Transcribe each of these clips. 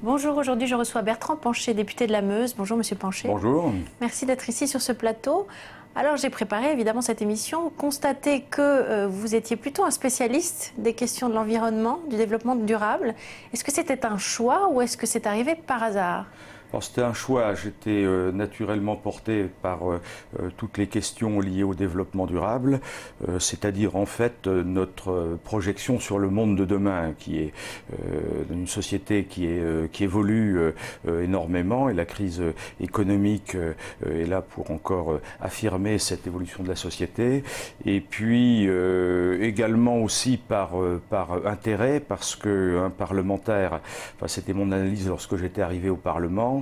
Bonjour, aujourd'hui je reçois Bertrand Pancher, député de la Meuse. Bonjour Monsieur Pancher. Bonjour. Merci d'être ici sur ce plateau. Alors j'ai préparé évidemment cette émission, constaté que vous étiez plutôt un spécialiste des questions de l'environnement, du développement durable. Est-ce que c'était un choix ou est-ce que c'est arrivé par hasard ? Alors c'était un choix, j'étais naturellement porté par toutes les questions liées au développement durable, c'est-à-dire en fait notre projection sur le monde de demain, qui est une société qui évolue énormément, et la crise économique est là pour encore affirmer cette évolution de la société, et puis également aussi par intérêt, parce qu'un parlementaire, enfin, c'était mon analyse lorsque j'étais arrivé au Parlement,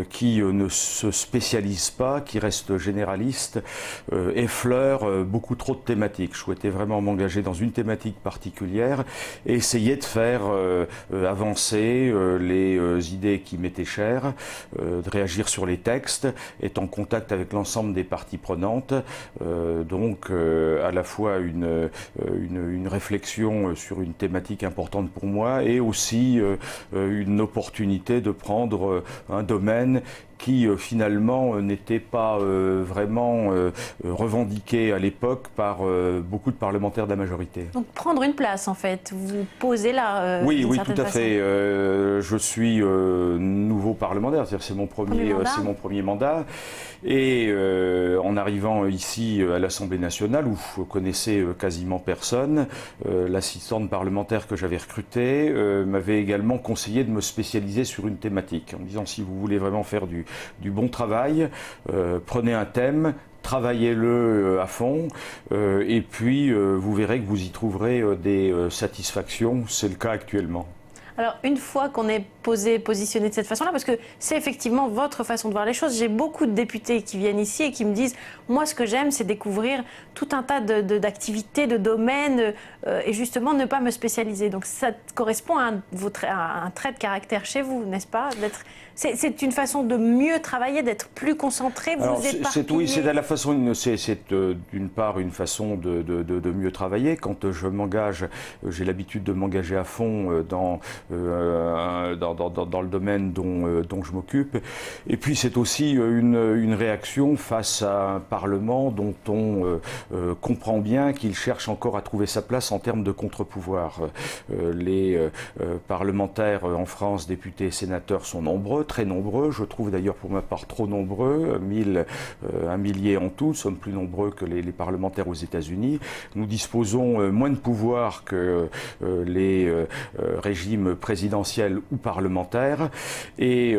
qui ne se spécialise pas, qui reste généraliste, effleure beaucoup trop de thématiques. Je souhaitais vraiment m'engager dans une thématique particulière et essayer de faire avancer les idées qui m'étaient chères, de réagir sur les textes, être en contact avec l'ensemble des parties prenantes, donc à la fois une réflexion sur une thématique importante pour moi et aussi une opportunité de prendre un domaine qui finalement n'était pas vraiment revendiqué à l'époque par beaucoup de parlementaires de la majorité. Donc prendre une place en fait, vous posez là oui, tout à fait. Je suis nouveau parlementaire, c'est-à-dire c'est mon premier mandat. Et en arrivant ici à l'Assemblée nationale, où je connaissais quasiment personne, l'assistante parlementaire que j'avais recrutée m'avait également conseillé de me spécialiser sur une thématique, en me disant si vous voulez vraiment faire du bon travail, prenez un thème, travaillez-le à fond, et puis vous verrez que vous y trouverez des satisfactions. C'est le cas actuellement. Alors, une fois qu'on est positionné de cette façon-là, parce que c'est effectivement votre façon de voir les choses, j'ai beaucoup de députés qui viennent ici et qui me disent « Moi, ce que j'aime, c'est découvrir tout un tas d'activités, de domaines, et justement ne pas me spécialiser. » Donc, ça correspond à un trait de caractère chez vous, n'est-ce pas ? C'est une façon de mieux travailler, d'être plus concentré, vous éparpillez. Oui, c'est à la façon, c'est d'une part une façon de mieux travailler. Quand je m'engage, j'ai l'habitude de m'engager à fond dans le domaine dont je m'occupe. Et puis c'est aussi une réaction face à un Parlement dont on comprend bien qu'il cherche encore à trouver sa place en termes de contre-pouvoir. Les parlementaires en France, députés et sénateurs, sont nombreux, très nombreux. Je trouve d'ailleurs pour ma part trop nombreux, un millier en tout. Nous sommes plus nombreux que les parlementaires aux États-Unis. Nous disposons moins de pouvoir que les régimes présidentiels ou parlementaires, et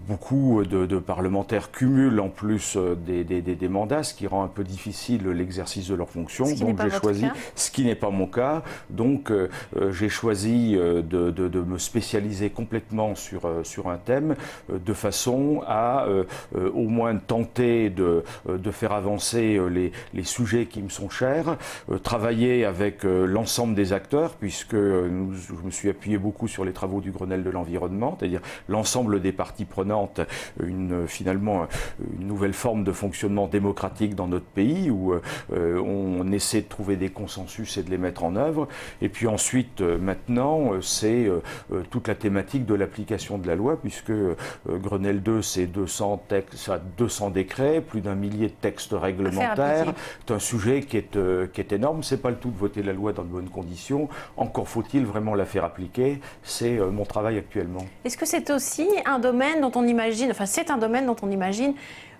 beaucoup de parlementaires cumulent en plus des mandats, ce qui rend un peu difficile l'exercice de leurs fonctions. Donc j'ai choisi, ce qui n'est pas mon cas, donc j'ai choisi de me spécialiser complètement sur un thème, de façon à au moins tenter de faire avancer les sujets qui me sont chers, travailler avec l'ensemble des acteurs, puisque je me suis appuyé beaucoup sur les travaux du Grenelle de l'environnement, c'est-à-dire l'ensemble des parties prenantes, finalement une nouvelle forme de fonctionnement démocratique dans notre pays, où on essaie de trouver des consensus et de les mettre en œuvre. Et puis ensuite, maintenant, c'est toute la thématique de l'application de la loi, puisque Grenelle 2, c'est 200 décrets, plus d'un millier de textes réglementaires. C'est un sujet qui est énorme. C'est pas le tout de voter la loi dans de bonnes conditions. Encore faut-il vraiment la faire appliquer. C'est mon travail actuellement. Est-ce que c'est aussi un domaine dont on imagine, enfin c'est un domaine dont on imagine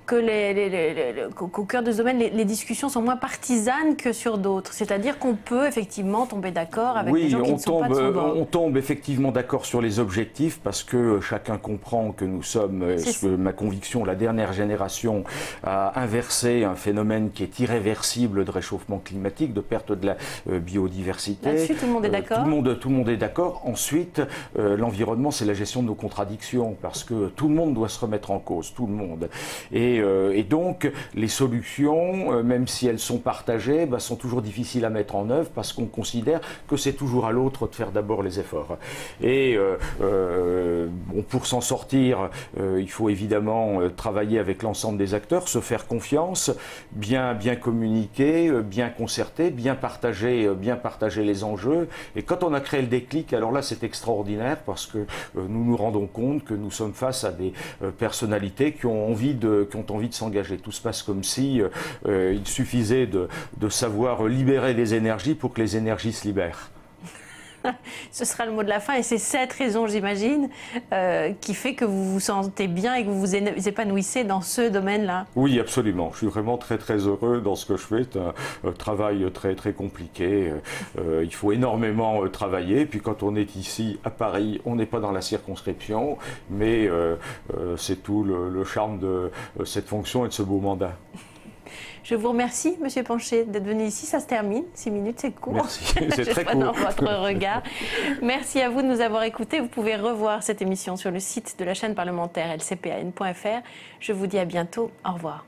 que qu'au cœur de ce domaine, les discussions sont moins partisanes que sur d'autres. C'est-à-dire qu'on peut effectivement tomber d'accord avec des gens qui ne sont pas de son bord. On tombe effectivement d'accord sur les objectifs, parce que chacun comprend que nous sommes, ma conviction, la dernière génération à inverser un phénomène qui est irréversible de réchauffement climatique, de perte de la biodiversité. Là-dessus, tout le monde est d'accord. Tout le monde est d'accord. Ensuite, l'environnement, c'est la gestion de nos contradictions, parce que tout le monde doit se remettre en cause, tout le monde. Et Et donc, les solutions, même si elles sont partagées, sont toujours difficiles à mettre en œuvre parce qu'on considère que c'est toujours à l'autre de faire d'abord les efforts. Et pour s'en sortir, il faut évidemment travailler avec l'ensemble des acteurs, se faire confiance, bien communiquer, bien concerter, bien partager les enjeux. Et quand on a créé le déclic, alors là c'est extraordinaire parce que nous nous rendons compte que nous sommes face à des personnalités qui ont envie de s'engager. Tout se passe comme si il suffisait de savoir libérer les énergies pour que les énergies se libèrent. Ce sera le mot de la fin et c'est cette raison, j'imagine, qui fait que vous vous sentez bien et que vous vous épanouissez dans ce domaine-là. Oui, absolument. Je suis vraiment très heureux dans ce que je fais. C'est un travail très compliqué. Il faut énormément travailler. Puis quand on est ici à Paris, on n'est pas dans la circonscription, mais c'est tout le charme de cette fonction et de ce beau mandat. Je vous remercie, Monsieur Pancher, d'être venu ici. Ça se termine. 6 minutes, c'est court. Merci, c'est très court. Dans votre regard. Merci à vous de nous avoir écoutés. Vous pouvez revoir cette émission sur le site de la chaîne parlementaire lcpan.fr. Je vous dis à bientôt. Au revoir.